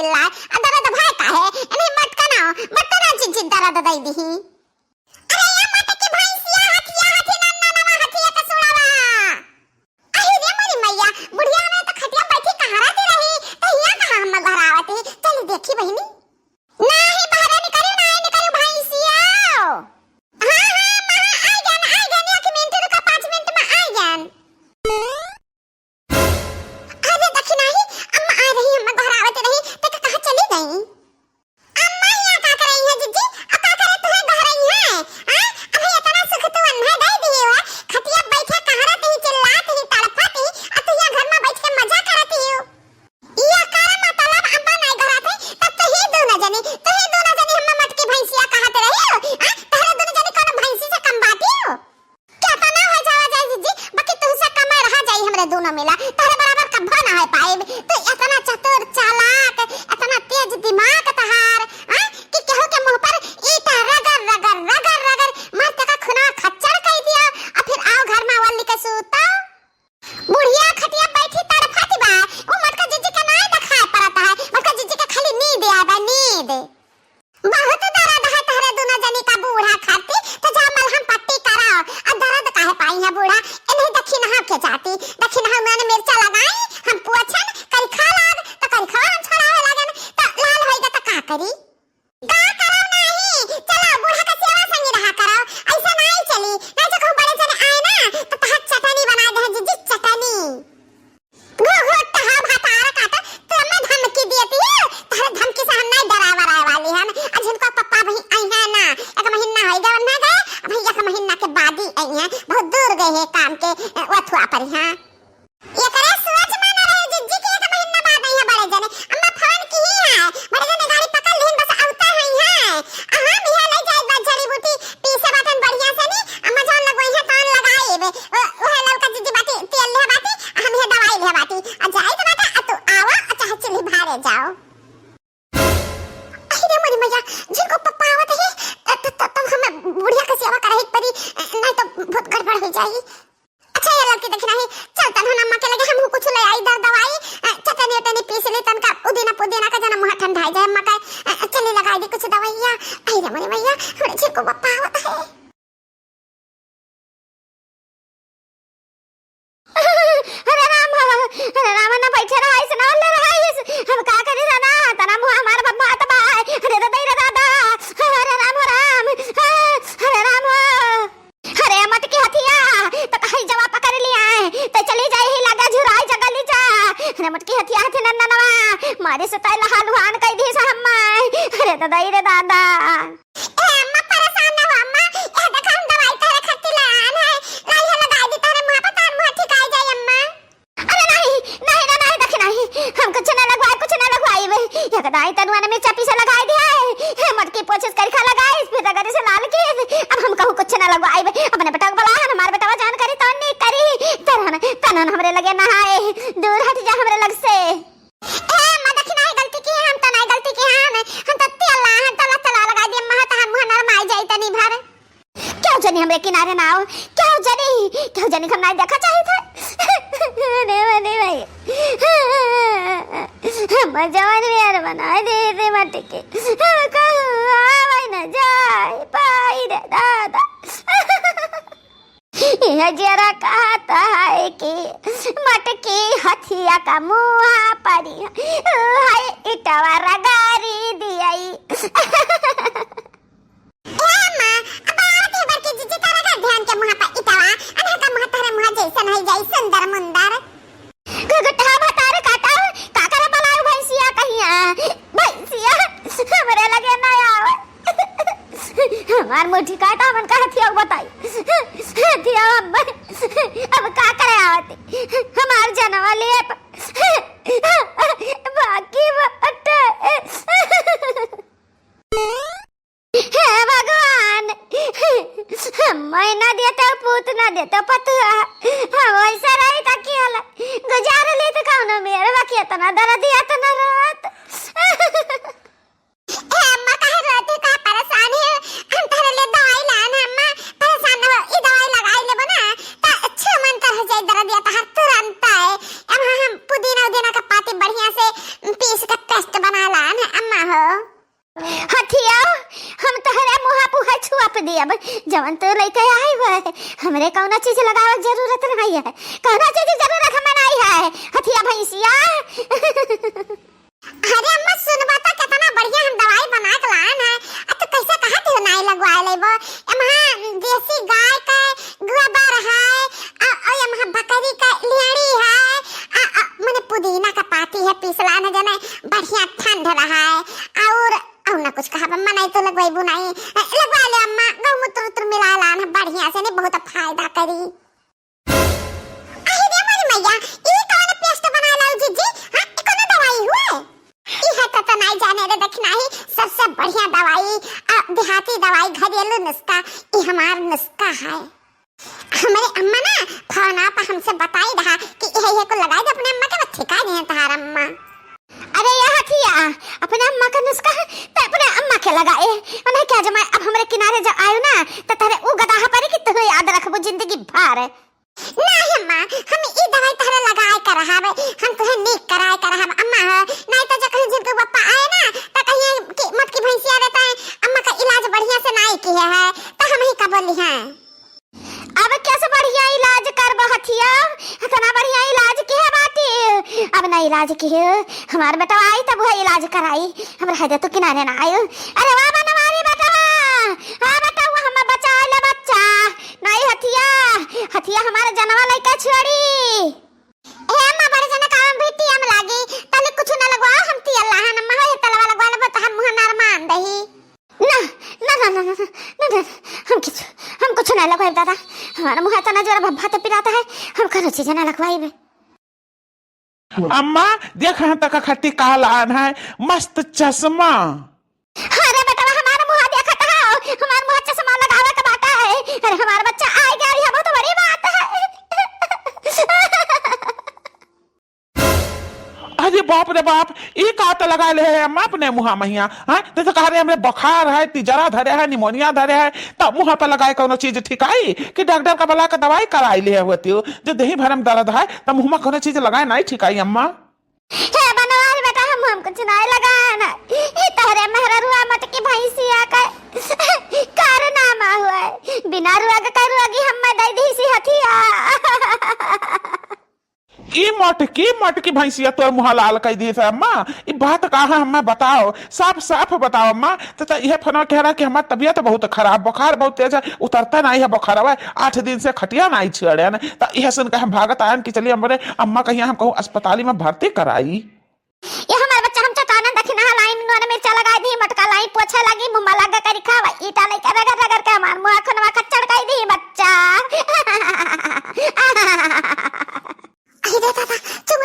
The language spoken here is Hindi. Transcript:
चिल्लाए दर्द भाई का है एने मटका ना चिन दर्द दई दी। अरे या मत की भैंसिया हाथी नन्ना नवा हाथी का सुड़ावा अहि रे मरी मैया बुढ़िया में तो खटिया बैठी कहाराती रही तो हिया कहां हम घर आवती चल देखी बहिनी नाही बाहर निकलियो भैंसिया। हां आ जान एक मिनट रुका 5 मिनट में आ जान। अरे देखी नहीं अम्मा आ रही अम्मा घर आवती रही तो कहां चली गई अम्मा यहाँ का कर रही है जीजी अब का करे तुम्हें घर रही है हां अब इतना सुख तो अन्ना दे दिए हो खटिया बैठे कहारती ही चिल्लाती ही तड़पाती अब तो यहाँ घर में बैठ के मजा करती हो ये कारण मतलब अब्बा नहीं घर आते तब तो ही दोनों जने हम मटकी भैंसिया कहते रहे हो हां पहले दोनों जने कौन भैंसी से कम बाती हो क्या तो ना हो जाए जीजी बाकी तुमसे कम रहा जाई हमरे दोनों मिला तारे बराबर कब्बा ना है पाए तो इतना चतुर चालाक इतना तेज दिमाग तहार हां कि केहू के मुंह पर ईटा रगड़ मारते का खुना खच्चर कह दिया और फिर आओ घर में वाली के सूता बुढ़िया खटिया बैठी तड़फाती बा ओ मटका जीजी के नहीं दिखाई पड़ता है मटका जीजी के खाली नींद आवे नींद बहुत दर्द है तारे दोनों जनी का बूढ़ा खाती तो जा मलहम पट्टी कराओ और दर्द काहे पाई है बूढ़ा इन्हें दक्षिण हां के जाती दक्षिण हां मैंने मिर्चा लगाई हम पोछन कल खा लाग तो कल खा हम छड़ावे लागन तो लाल होइगा तो का करी का कराओ नहीं चलो बूढ़ा का सेवा संगी रहा करो ऐसा नहीं चली ना जो कहूं बड़े जने आए ना तो तहत चटनी बना दे जीजी चटनी घुट हा भातार काटा तो मैं धमकी देती है तारे धमकी से हम नहीं डरावा वाली हम आज इनको पप्पा भाई आई है ना एक महीना हो गया ना गए अब एक महीना के बाद ही आई है बहुत दूर गए हैं काम के वथुआ पर हां ये करे सोच में ना रहे जीजी के एक महीना बाद आई है बड़े जने अम्मा फोन की ही है बड़े जने गाड़ी पकड़ लेन बस आवता है हां बिहा ले जाए बा जड़ी बूटी पीसे बाटन बढ़िया से नी अम्मा जान लगवाई है तान लगाए ओहे ललका जीजी बाटी तेल ले बाटी हम ये दवाई ले बाटी आ जाए तो बाटा तो आवा चाहे चली भारे जाओ अरे मोरी मैया जिनको पप्पा आवत है तो हमें बुढ़िया की सेवा करे परी नहीं तो बहुत गड़बड़ हो जाएगी। अच्छा ये लड़की देखना है चल तन अम्मा के लगे हम कुछ ले आई दवाई चटनी पीस ले तन का पुदीना का जना मुंह ठंडा जाए अम्मा का चली लगा दी कुछ दवाइयां अरे मोरी मैया थोड़े जिनको पप्पा आवत है अरे राम ना बैठे रहा ऐसे ना ले रहा है हम का करे ना तना मुंह हमारा बब्बा आता बा अरे दादा अरे राम अरे मटकी हथिया तो कहीं जवाब पकड़ लिया है तो चली जाए ही लगा झुराई जगह ली जा अरे मटकी हथिया हथि नन्ना नवा मारे से तय लहालुहान कह दी से हम अरे दादा ए अम्मा परेशान ना हो अम्मा ए देखा हम दवाई तेरे खत्ती लान है लाई है लगा दी तेरे मुंह पर तान मुंह ठीक आ जाए अम्मा अरे नहीं देख नहीं हम कुछ ना लगवाई वे ये कदाई तनुआ ने चापी से लगाई दिया है मटकी पोछस कर खा लगाई फिर अगर से लाल की अब हम कहूं कुछ ना लगवाई वे अपने बेटा को बुला हमारे बेटा जान करी तो नहीं करी तनन हमरे लगे नहाए दूर हट जा हमरे लग से ए मां देखी नहीं गलती की हम तो नहीं गलती की हम तो तला लगा दिए मां तो हम मुंह नरमाई जाई तनी भर क्यों जनी हमरे किनारे ना आओ क्यों जनी हम नहीं देखा चाहिए था अरे भाई मजान यार बना दे मटके आवाई ना जाए पाई रे दादा यह जरा कहता है कि मटके हथिया का मुंह परी हाय इटवा रगारी दियाई ध्यान के मुंह पर इटवा अनहा का मुंह तारे मुंह जैसा नहीं जाई सुंदर मुंदर गगटा भतार काटा काकरा बनाऊ भैंसिया कहिया हमरे लगे ना आवे हमार मुट्ठी काटा मन का हथिया बताई हथिया अब का करे आवते हमार जनवा ले बाकी बट हे भगवान मैं ना देता पूत ना देता पतुआ हम ऐसा रही था कि हला गुजार ले तो कौन मेरे बाकी इतना दर्द दिया तो ना रात अम्मा कह रहती का परेशान है हम तेरे लिए दवाई लाना अम्मा परेशान हो ये दवाई लगाई ले बना ता अच्छा मन कर जाए दर्द दिया तो तुरंत है अब हम पुदीना का पाती बढ़िया से पीस के पेस्ट बना ला दी अब जवन तो लेके आई हुए हमरे कौना चीज लगावे जरूरत नहीं है, कौना चीज जरूरत हमें नहीं है। हथिया भैंसिया अरे अम्मा सुनबा त कितना बढ़िया हम दवाई बना के लान है। तो कैसे कहत हो नहीं लगवा लेबो। एमहा देसी गाय का गोबर है और एमहा बकरी का लेड़ी है माने पुदीना का पाती है पीसला न जाने बढ़िया ठंड रहा है और ना कुछ कहा अम्मा नहीं तो लगवाइबू नहीं लगवा ले अम्मा गौमूत्र मिला लान बढ़िया से ने बहुत फायदा करी। अरे रे मारी मैया ई कौन पेस्ट बना लाऊ जीजी। हां ई कौन दवाई हुए ई है तो नहीं जाने रे देखना ही सबसे बढ़िया दवाई देहाती दवाई घरेलू नुस्खा ई हमार नुस्खा है। हमारे अम्मा ना फोन पर हमसे बताई रहा कि ये को लगाई दे अपने अम्मा के बच्चे का नहीं तार अम्मा। अरे यह हथिया अपने अम्मा का नुस्खा तो अपने अम्मा के लगाए उन्हें क्या जमा। अब हमारे किनारे जब आयो ना तो तेरे उ गदाह पर कि तू याद रखबो जिंदगी भर। नहीं अम्मा हम ई दवाई तहरे लगाए कर रहावे हम तुहे नीक कराए कर रहावे अम्मा नहीं तो जब कहीं जिनके पापा आए ना तो कहीं कि मत की भैंसिया रहता है अम्मा का इलाज बढ़िया से नहीं किया है तो हम ही का बोली हैं। अब कैसे बढ़िया इलाज करबो हथिया इतना बढ़िया इलाज की है बाती। अब ना इलाज की है हमार बेटा आई तब वो इलाज कराई हम रह दे तो किनारे ना आयो। अरे वाह बनवारी बेटा हां बेटा वो हम बचा ले बच्चा नहीं हथिया हथिया हमारे जनवा लइका छोड़ी ए अम्मा बड़े जना काम बेटी हम लागी तले कुछ ना लगवा हम ती अल्लाह नम्मा है तलवा लगवा ले तो हम मुंह नार मान दही ना ना ना ना ना ना हम कुछ ना लगवाई दादा हमारा मुंह तना जरा भभा तो पिराता है हम करो चीज ना लगवाई में। अम्मा देख यहाँ तक खट्टी काल आन है मस्त चश्मा। अरे बेटा हमारा मुंह देखा था हमारा मुंह चश्मा लगावे का बात है। अरे हमारा बच्चा आ गया ये बहुत बड़ी बात है। अरे बाप रे बाप ये का तो लगा ले है अम्मा अपने मुँह महिया हाँ तो कह रहे हमरे बुखार है तिजरा धरे है निमोनिया धरे है तब मुँह पर लगाए कोनो चीज ठीक आई कि डॉक्टर का बोला का दवाई कराई ले होती हो जो देही भरम दर्द है तब मुँह में कोनो चीज लगाए नहीं ठीक आई अम्मा। हे बनवाल बेटा हम कुछ नहीं लगाना ये तहरे मेहरा रुआ मत की भैंसिया का कारनामा हुआ है बिना रुआ का करुआगी हम मैं दे दी सी हथिया। ई मट की भैंसिया तो मुँह लाल कर दी है अम्मा ये बात कहा हमें बताओ साफ साफ बताओ अम्मा। तो यह फना कह रहा कि हमारी तबीयत बहुत खराब बुखार बहुत तेज है उतरता नहीं है बुखार है 8 दिन से खटिया नहीं छेड़े तो यह सुनकर हम भागत आयन कि चलिए हमारे अम्मा कहीं हम कहूँ अस्पताल में भर्ती कराई। ये हमारा बच्चा हम चटाना दखना लाइन नोने मिर्चा लगा दी मटका लाई पोछा लगी मुंह लगा कर खावा ईटा नहीं कर रगड़ रगड़ के हमार मुंह खनवा कच्चड़ कर दी बच्चा। अरे दादा चुप